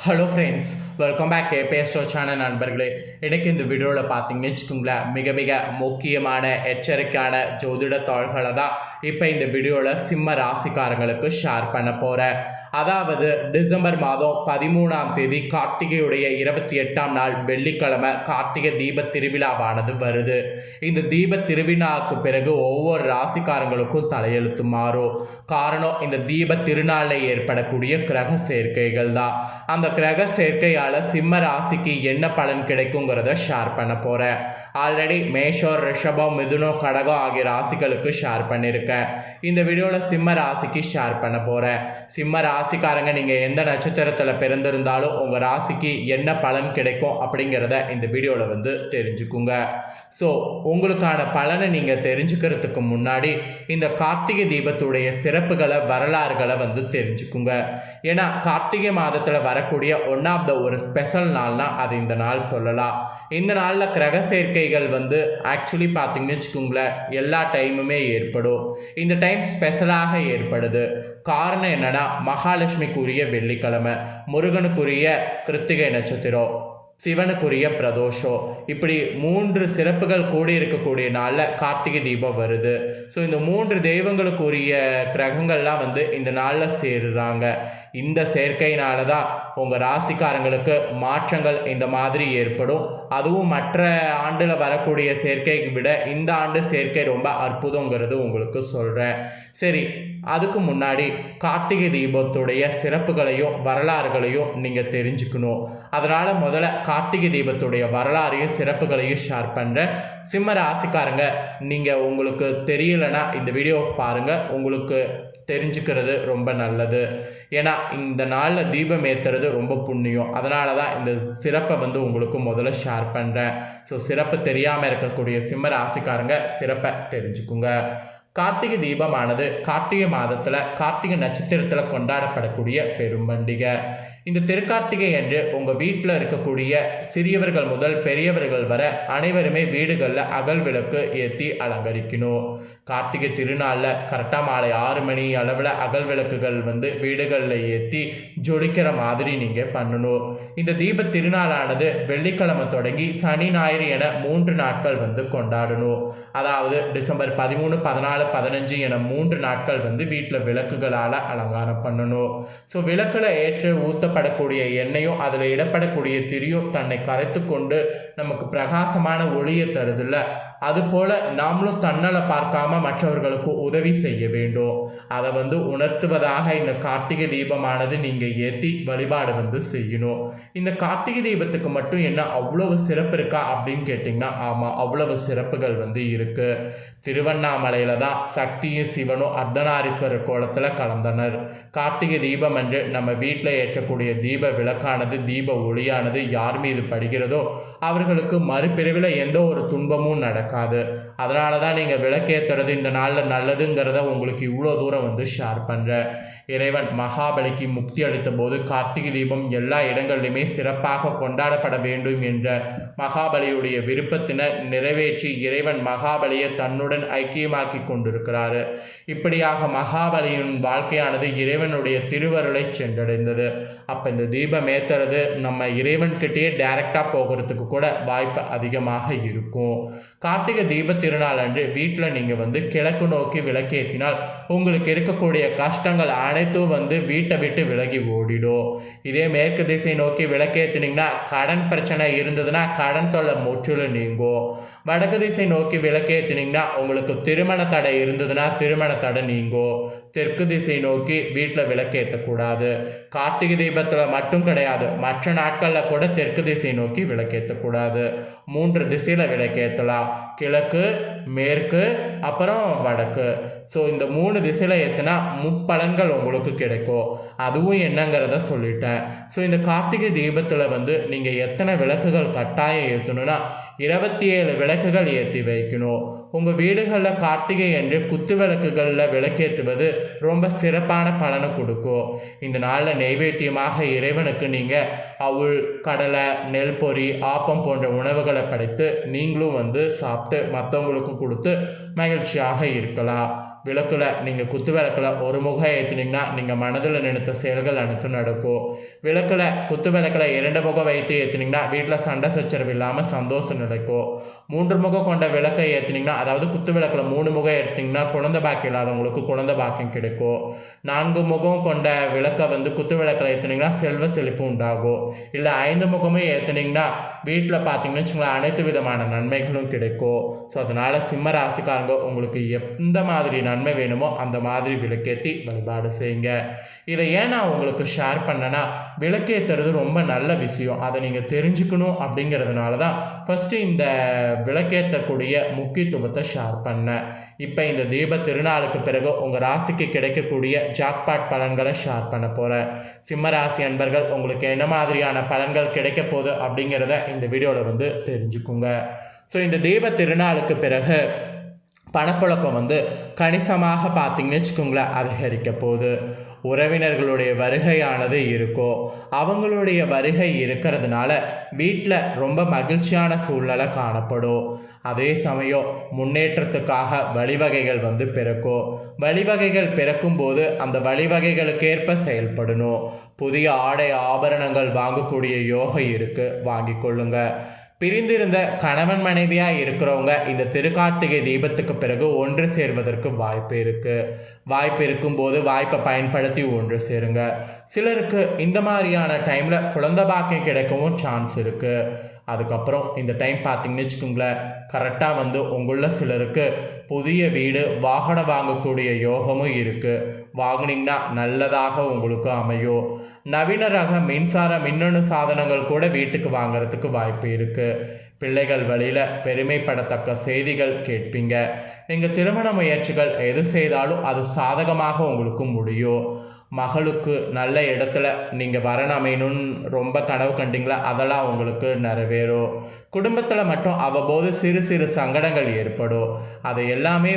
Hello friends, welcome back கேபிஎஸ்டோ channel நண்பர்களே. எனக்கு இந்த வீடியோவில் பார்த்தீங்கன்னு வச்சுக்கோங்களேன், மிக மிக முக்கியமான எச்சரிக்கையான ஜோதிட தாள்களை தான் இப்போ இந்த வீடியோவில் சிம்ம ராசிக்காரங்களுக்கு ஷேர் பண்ண போகிறேன். அதாவது டிசம்பர் மாதம் 13ஆம் தேதி கார்த்திகையுடைய 28ஆம் நாள் வெள்ளிக்கிழமை கார்த்திகை தீப திருவிழாவானது வருது. இந்த தீப திருவிழாவுக்கு பிறகு ஒவ்வொரு ராசிக்காரங்களுக்கும் தலையெழுத்து மாறும். காரணம், இந்த தீப திருநாளில் ஏற்படக்கூடிய கிரக சேர்க்கைகள் தான். அந்த கிரக சேர்க்கையால் சிம்ம ராசிக்கு என்ன பலன் கிடைக்குங்கிறத ஷேர் பண்ண போகிறேன். ஆல்ரெடி மேஷம், ரிஷபம், மிதுனம், கடகம் ஆகிய ராசிகளுக்கு ஷேர் பண்ணியிருக்கேன். இந்த வீடியோவில் சிம்ம ராசிக்கு ஷேர் பண்ண போகிறேன். சிம்ம ராசிக்காரங்க நீங்கள் எந்த நட்சத்திரத்தில் பிறந்திருந்தாலும் உங்கள் ராசிக்கு என்ன பலன் கிடைக்கும் அப்படிங்கிறத இந்த வீடியோவில் தெரிஞ்சுக்குங்க. ஸோ உங்களுக்கான பலனை நீங்கள் தெரிஞ்சுக்கிறதுக்கு முன்னாடி இந்த கார்த்திகை தீபத்துடைய சிறப்புகளை, வரலாறுகளை தெரிஞ்சுக்குங்க. ஏன்னா கார்த்திகை மாதத்தில் வரக்கூடிய ஒரு ஸ்பெஷல் நாள்னா அது இந்த நாள் சொல்லலாம். இந்த நாளில் கிரக சேர்க்கைகள் ஆக்சுவலி பார்த்தீங்கன்னு வச்சுக்கோங்களேன், எல்லா டைமுமே ஏற்படும். இந்த டைம் ஸ்பெஷலாக ஏற்படுது. காரணம் என்னன்னா, மகாலட்சுமிக்குரிய வெள்ளிக்கிழமை, முருகனுக்குரிய கிருத்திகை நட்சத்திரம், சிவனுக்குரிய பிரதோஷம், இப்படி 3 சிறப்புகள் கூடி இருக்கக்கூடிய நாளில் கார்த்திகை தீபம் வருது. ஸோ இந்த 3 தெய்வங்களுக்குரிய கிரகங்கள்லாம் இந்த நாளில் சேருறாங்க. இந்த சேர்க்கையினால தான் உங்கள் ராசிக்காரங்களுக்கு மாற்றங்கள் இந்த மாதிரி ஏற்படும். அதுவும் மற்ற ஆண்டில் வரக்கூடிய சேர்க்கையை விட இந்த ஆண்டு சேர்க்கை ரொம்ப அற்புதங்கிறது உங்களுக்கு சொல்கிறேன். சரி, அதுக்கு முன்னாடி கார்த்திகை தீபத்துடைய சிறப்புகளையும் வரலாறுகளையும் நீங்கள் தெரிஞ்சுக்கணும். அதனால் முதல்ல கார்த்திகை தீபத்துடைய வரலாறையும் சிறப்புகளையும் ஷேர் பண்ணுறேன். சிம்ம ராசிக்காரங்க, நீங்கள் உங்களுக்கு தெரியலைன்னா இந்த வீடியோ பாருங்கள், உங்களுக்கு தெரிஞ்சுக்கிறது ரொம்ப நல்லது. ஏன்னா இந்த நாளில் தீபம் ஏற்றுறது ரொம்ப புண்ணியம். அதனால தான் இந்த சிறப்பை உங்களுக்கு முதல்ல ஷேர் பண்ணுறேன். ஸோ சிறப்பு தெரியாமல் இருக்கக்கூடிய சிம்ம ராசிக்காரங்க சிறப்பை தெரிஞ்சுக்குங்க. கார்த்திகை தீபமானது கார்த்திகை மாதத்தில் கார்த்திகை நட்சத்திரத்தில் கொண்டாடப்படக்கூடிய பெரும் பண்டிகை. இந்த திருக்கார்த்திகை அன்று உங்கள் வீட்டில் இருக்கக்கூடிய சிறியவர்கள் முதல் பெரியவர்கள் வர அனைவருமே வீடுகளில் அகல் விளக்கு ஏற்றி அலங்கரிக்கணும். கார்த்திகை திருநாளில் கரெக்டாக மாலை 6 மணி அளவில் அகல் விளக்குகள் வீடுகளில் ஏற்றி ஜொலிக்கிற மாதிரி நீங்கள் பண்ணணும். இந்த தீப திருநாளானது வெள்ளிக்கிழமை தொடங்கி சனி, ஞாயிறு என 3 நாட்கள் கொண்டாடணும். அதாவது டிசம்பர் 13, 14, 15 என 3 நாட்கள் வீட்டில் விளக்குகளால் அலங்காரம் பண்ணணும். ஸோ விளக்கில் ஏற்று ஊற்றப்படக்கூடிய எண்ணெயும் அதில் இடப்படக்கூடிய திரியும் தன்னை கரைத்து கொண்டு நமக்கு பிரகாசமான ஒளியை தருதில்ல, அதுபோல் நாமளும் தன்னலை பார்க்காம மற்றவர்களுக்கு உதவி செய்ய வேண்டும். அதை உணர்த்துவதாக இந்த கார்த்திகை தீபமானது நீங்கள் ஏற்றி வழிபாடு செய்யணும். இந்த கார்த்திகை தீபத்துக்கு மட்டும் என்ன அவ்வளவு சிறப்பு இருக்கா அப்படின்னு கேட்டிங்கன்னா, ஆமாம், அவ்வளவு சிறப்புகள் இருக்கு. திருவண்ணாமலையில் தான் சக்தியும் சிவனும் அர்த்தநாரீஸ்வரர் கோலத்தில் கலந்தனர். கார்த்திகை தீபம் அன்று நம்ம வீட்டில் ஏற்றக்கூடிய தீப விளக்கானது, தீப ஒளியானது யார் மீது படுகிறதோ அவர்களுக்கு மறுபிறவில் எந்த ஒரு துன்பமும் நடக்காது. அதனால தான் நீங்கள் விளக்கேற்றுறது இந்த நாளில் நல்லதுங்கிறத உங்களுக்கு இவ்வளோ தூரம் ஷேர் பண்ணுறேன். இறைவன் மகாபலிக்கு முக்தி அளித்த போது கார்த்திகை தீபம் எல்லா இடங்களிலுமே சிறப்பாக கொண்டாடப்பட வேண்டும் என்ற மகாபலியுடைய விருப்பத்தினை நிறைவேற்றி இறைவன் மகாபலியை தன்னுடன் ஐக்கியமாக்கி கொண்டிருக்கிறாரு. இப்படியாக மகாபலியின் வாழ்க்கையானது இறைவனுடைய திருவருளை சென்றடைந்தது. அப்போ இந்த தீபம் ஏற்றுறது நம்ம இறைவன்கிட்டயே டைரெக்டாக போகிறதுக்கு கூட வாய்ப்பு அதிகமாக இருக்கும். கார்த்திகை தீப திருநாள் அன்று வீட்டில் நீங்கள் கிழக்கு நோக்கி விளக்கேற்றினால் உங்களுக்கு இருக்கக்கூடிய கஷ்டங்கள் அனைத்தும் வீட்டை விட்டு விலகி ஓடிடும். இதே மேற்கு திசை நோக்கி விளக்கேற்றினீங்கன்னா கடன் பிரச்சனை இருந்ததுன்னா கடன் தொல்லை முற்றிலும் நீங்கும். வடக்கு திசை நோக்கி விளக்கேற்றினீங்கன்னா உங்களுக்கு திருமண தடை இருந்ததுன்னா திருமண தடை நீங்கும். தெற்கு திசை நோக்கி வீட்டில் விளக்கேற்றக்கூடாது. கார்த்திகை தீபத்தில் மட்டும் கிடையாது, மற்ற நாட்களில் கூட தெற்கு திசை நோக்கி விளக்கேற்றக்கூடாது. 3 திசையில் விளக்கேற்றலாம், கிழக்கு, மேற்கு, அப்புறம் வடக்கு. ஸோ இந்த 3 திசையில் ஏற்றினா முப்பலன்கள் உங்களுக்கு கிடைக்கும். அதுவும் என்னங்கிறத சொல்லிட்டேன். ஸோ இந்த கார்த்திகை தீபத்தில் நீங்கள் எத்தனை விளக்குகள் கட்டாயம் ஏற்றணும்னா 27 விளக்குகள் ஏற்றி வைக்கணும். உங்கள் வீடுகளில் கார்த்திகை என்று குத்து விளக்குகளில் விளக்கேற்றுவது ரொம்ப சிறப்பான பலனை கொடுக்கும். இந்த நாளில் நெய்வேத்தியமாக இறைவனுக்கு நீங்கள் அவுள், கடலை, நெல் பொரி, ஆப்பம் போன்ற உணவுகளை படைத்து நீங்களும் சாப்பிட்டு மற்றவங்களுக்கும் கொடுத்து மகிழ்ச்சியாக இருக்கலாம். விளக்கில் நீங்கள் குத்து விளக்கில் ஒரு முகம் ஏற்றினீங்கன்னா நீங்கள் மனதில் நினைத்த செயல்கள் அனைத்தும் நடக்கும். விளக்கில் குத்து விளக்கில் 2 முகம் வைத்து ஏற்றினீங்கன்னா வீட்டில் சண்டை சச்சரவு இல்லாமல் சந்தோஷம் நடக்கும். 3 முகம் கொண்ட விளக்கை ஏற்றினீங்கன்னா, அதாவது குத்து விளக்கில் 3 முகம் ஏற்றினீங்கன்னா குழந்தை பாக்கியம் இல்லாதவங்களுக்கு குழந்தை பாக்கியம் கிடைக்கும். 4 முகம் கொண்ட விளக்கை குத்து விளக்கில் ஏற்றினீங்கன்னா செல்வ செழிப்பு உண்டாகும். இல்லை 5 முகமே ஏற்றினீங்கன்னா வீட்டில் பார்த்தீங்கன்னு வச்சுங்களேன் அனைத்து விதமான நன்மைகளும் கிடைக்கும். ஸோ அதனால் சிம்ம ராசிக்காரங்க உங்களுக்கு எந்த மாதிரி நன்மை வேணுமோ அந்த மாதிரி விளக்கேற்றி வழிபாடு செய்யுங்க. இதை ஏன் நான் உங்களுக்கு ஷேர் பண்ணேன்னா, விளக்கேற்றுறது ரொம்ப நல்ல விஷயம். அதை நீங்கள் தெரிஞ்சுக்கணும் அப்படிங்கிறதுனால தான் ஃபஸ்ட்டு இந்த விளக்கேற்றக்கூடிய முக்கியத்துவத்தை ஷேர் பண்ணேன். இப்போ இந்த தீப திருநாளுக்கு பிறகு உங்கள் ராசிக்கு கிடைக்கக்கூடிய ஜாக்பாட் பலன்களை ஷேர் பண்ண போகிறேன். சிம்ம ராசி அன்பர்கள் உங்களுக்கு என்ன மாதிரியான பலன்கள் கிடைக்க போகுது அப்படிங்கிறத இந்த வீடியோவில் தெரிஞ்சுக்குங்க. ஸோ இந்த தீப திருநாளுக்கு பிறகு பணப்புழக்கம் கணிசமாக பார்த்தீங்கன்னு வச்சுக்கோங்களேன் அதிகரிக்க போகுது. உறவினர்களுடைய வருகையானது இருக்கும். அவங்களுடைய வருகை இருக்கிறதுனால வீட்டில் ரொம்ப மகிழ்ச்சியான சூழ்நிலை காணப்படும். அதே சமயம் முன்னேற்றத்துக்காக வழிவகைகள் பிறக்கும். வழிவகைகள் பிறக்கும்போது அந்த வழிவகைகளுக்கேற்ப செயல்படணும். புதிய ஆடை ஆபரணங்கள் வாங்கக்கூடிய யோகம் இருக்குது, வாங்கி கொள்ளுங்க. பிரிந்திருந்த கணவன் மனைவியாக இருக்கிறவங்க இந்த திருக்கார்த்திகை தீபத்துக்கு பிறகு ஒன்று சேர்வதற்கு வாய்ப்பு இருக்கும்போது வாய்ப்பை பயன்படுத்தி ஒன்று சேருங்க. சிலருக்கு இந்த மாதிரியான டைமில் குழந்தை பாக்கியம் கிடைக்கவும் சான்ஸ் இருக்குது. அதுக்கப்புறம் இந்த டைம் பார்த்தீங்கன்னு வச்சுக்கோங்களேன் கரெக்டாக உங்களுள்ள சிலருக்கு புதிய வீடு வாகனம் வாங்கக்கூடிய யோகமும் இருக்குது. வாங்கினீங்கன்னா நல்லதாக உங்களுக்கு அமையும். நவீன ரக மின்சார மின்னணு சாதனங்கள் கூட வீட்டுக்கு வாங்கிறதுக்கு வாய்ப்பு இருக்குது. பிள்ளைகள் வழியில் பெருமைப்படத்தக்க செய்திகள் கேட்பீங்க. நீங்கள் திருமண முயற்சிகள் எது செய்தாலும் அது சாதகமாக உங்களுக்கு முடியும். மகளுக்கு நல்ல இடத்துல நீங்கள் வரணும் அமையணும்னு ரொம்ப கனவு கண்டிங்களா, அதெல்லாம் உங்களுக்கு நிறைவேறும். குடும்பத்தில் மட்டும் அவ்வப்போது சிறு சிறு சங்கடங்கள் ஏற்படும். அதை எல்லாமே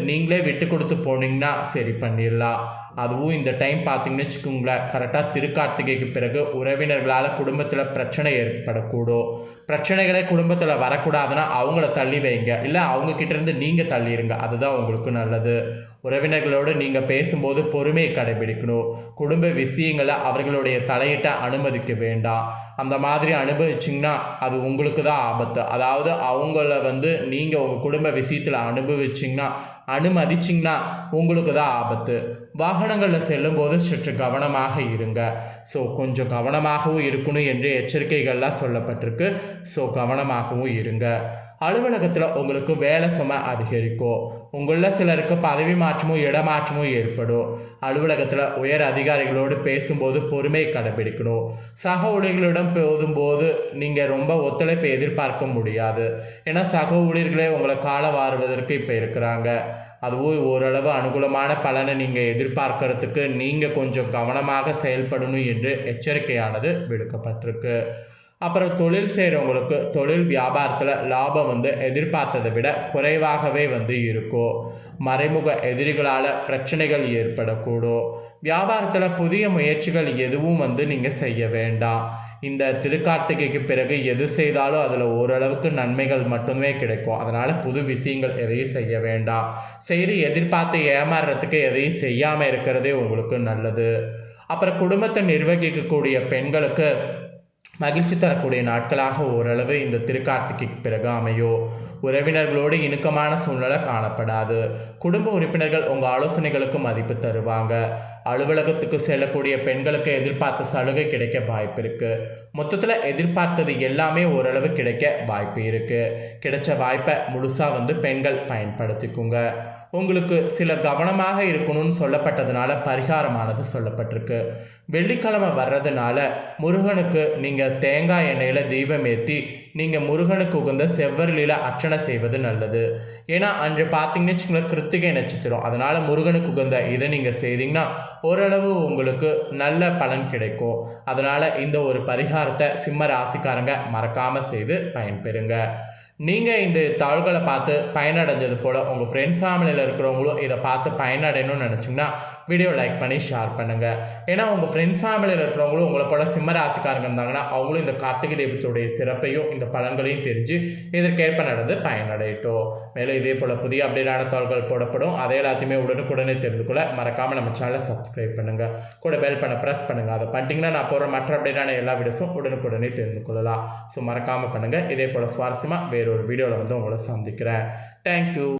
நீங்களே விட்டு கொடுத்து போனீங்கன்னா சரி பண்ணிடலாம். அதுவும் இந்த டைம் பார்த்தீங்கன்னு வச்சுக்கோங்களேன் கரெக்டாக திருக்கார்த்திகைக்கு பிறகு உறவினர்களால் குடும்பத்தில் பிரச்சனை ஏற்படக்கூடும். பிரச்சனைகளே குடும்பத்தில் வரக்கூடாதுன்னா அவங்கள தள்ளி வைங்க, இல்லை அவங்கக்கிட்டேருந்து நீங்கள் தள்ளிடுங்க. அதுதான் உங்களுக்கு நல்லது. உறவினர்களோடு நீங்கள் பேசும்போது பொறுமையை கடைபிடிக்கணும். குடும்ப விஷயங்களை அவர்களுடைய தலையிட்ட அனுமதிக்க வேண்டாம். அந்த மாதிரி அனுபவிச்சிங்கன்னா அது உங்களுக்கு தான் ஆபத்து. அதாவது அவங்கள நீங்கள் உங்கள் குடும்ப விஷயத்தில் அனுமதிச்சிங்கன்னா உங்களுக்கு தான் ஆபத்து. வாகனங்களில் செல்லும்போது சற்று கவனமாக இருங்க. ஸோ கொஞ்சம் கவனமாகவும் இருக்கணும் என்று எச்சரிக்கைகள்லாம் சொல்லப்பட்டிருக்கு. ஸோ கவனமாகவும் இருங்க. அலுவலகத்தில் உங்களுக்கு வேலை சுமை அதிகரிக்கும். உங்களில் சிலருக்கு பதவி மாற்றமும் இடமாற்றமும் ஏற்படும். அலுவலகத்தில் உயர் அதிகாரிகளோடு பேசும்போது பொறுமையை கடைபிடிக்கணும். சக ஊழியர்களிடம் போதும்போது நீங்கள் ரொம்ப ஒத்துழைப்பை எதிர்பார்க்க முடியாது. ஏன்னா சக ஊழியர்களே உங்களை கால வாருவதற்கு இப்போ இருக்கிறாங்க. அதுவும் ஓரளவு அனுகூலமான பலனை நீங்கள் எதிர்பார்க்கறதுக்கு நீங்கள் கொஞ்சம் கவனமாக செயல்படணும் என்று எச்சரிக்கையானது விடுக்கப்பட்டிருக்கு. அப்புறம் தொழில் செய்கிறவங்களுக்கு தொழில் வியாபாரத்தில் லாபம் எதிர்பார்த்ததை விட குறைவாகவே இருக்கும். மறைமுக எதிரிகளால் பிரச்சனைகள் ஏற்படக்கூடும். வியாபாரத்தில் புதிய முயற்சிகள் எதுவும் நீங்கள் செய்ய வேண்டாம். இந்த திருக்கார்த்திகைக்கு பிறகு எது செய்தாலும் அதில் ஓரளவுக்கு நன்மைகள் மட்டுமே கிடைக்கும். அதனால் புது விஷயங்கள் எதையும் செய்ய வேண்டாம். செய்து எதிர்பார்த்து ஏமாறுறதுக்கு எதையும் செய்யாமல் இருக்கிறதே உங்களுக்கு நல்லது. அப்புறம் குடும்பத்தை நிர்வகிக்கக்கூடிய பெண்களுக்கு மகிழ்ச்சி தரக்கூடிய நாட்களாக ஓரளவு இந்த திருக்கார்த்திகைக்கு பிறகு அமையும். உறவினர்களோடு இணக்கமான சூழ்நிலை காணப்படாது. குடும்ப உறுப்பினர்கள் உங்கள் ஆலோசனைகளுக்கு மதிப்பு தருவாங்க. அலுவலகத்துக்கு செல்லக்கூடிய பெண்களுக்கு எதிர்பார்த்த சலுகை கிடைக்க வாய்ப்பு இருக்குது. மொத்தத்தில் எதிர்பார்த்தது எல்லாமே ஓரளவு கிடைக்க வாய்ப்பு இருக்குது. கிடைச்ச வாய்ப்பை முழுசாக பெண்கள் பயன்படுத்திக்குங்க. உங்களுக்கு சில கவனமாக இருக்கணும்னு சொல்லப்பட்டதுனால பரிகாரமானது சொல்லப்பட்டிருக்கு. வெள்ளிக்கிழமை வர்றதுனால முருகனுக்கு நீங்கள் தேங்காய் எண்ணெயில் தீபம் ஏற்றி நீங்கள் முருகனுக்கு உகந்த செவ்வரிலில் அர்ச்சனை செய்வது நல்லது. ஏன்னா அன்று பார்த்தீங்கன்னு வச்சுக்கோங்களேன் கிருத்திகை நட்சத்திரம். அதனால் முருகனுக்கு உகந்த இதை நீங்கள் செய்தீங்கன்னா ஓரளவு உங்களுக்கு நல்ல பலன் கிடைக்கும். அதனால் இந்த ஒரு பரிகாரத்தை சிம்ம ராசிக்காரங்க மறக்காமல் செய்து பயன்பெறுங்க. நீங்கள் இந்த தாள்களை பார்த்து பயனடைஞ்சது போல் உங்கள் ஃப்ரெண்ட்ஸ் ஃபேமிலியில் இருக்கிறவங்களும் இதை பார்த்து பயனடையணும்னு நினச்சிங்கன்னா வீடியோ லைக் பண்ணி ஷேர் பண்ணுங்கள். ஏன்னா உங்கள் ஃப்ரெண்ட்ஸ் ஃபேமிலியில் இருக்கிறவங்களும் உங்களை போல சிம்ம ராசிக்காரங்க இருந்தாங்கன்னா அவங்களும் இந்த கார்த்திகை தீபத்துடைய சிறப்பையும் இந்த பலன்களையும் தெரிஞ்சு இதற்கேற்ப நடந்து பயனடையட்டும். மேலும் இதே போல் புதிய அப்டேட்டான தகவல்கள் போடப்படும். அதை எல்லாத்தையுமே உடனுக்குடனே தெரிந்து கொள்ள மறக்காமல் நம்ம சேனலை சப்ஸ்கிரைப் பண்ணுங்கள். கூட பெல் பண்ண ப்ரெஸ் பண்ணுங்கள். அதை பண்ணிட்டீங்கன்னா நான் போகிற மற்ற அப்டேட்டான எல்லா வீடியோஸும் உடனுக்குடனே தெரிந்து கொள்ளலாம். ஸோ மறக்காமல் பண்ணுங்கள். இதே போல் சுவாரஸ்யமாக வேறொரு வீடியோவில் வந்து உங்களை சந்திக்கிறேன். தேங்க்யூ.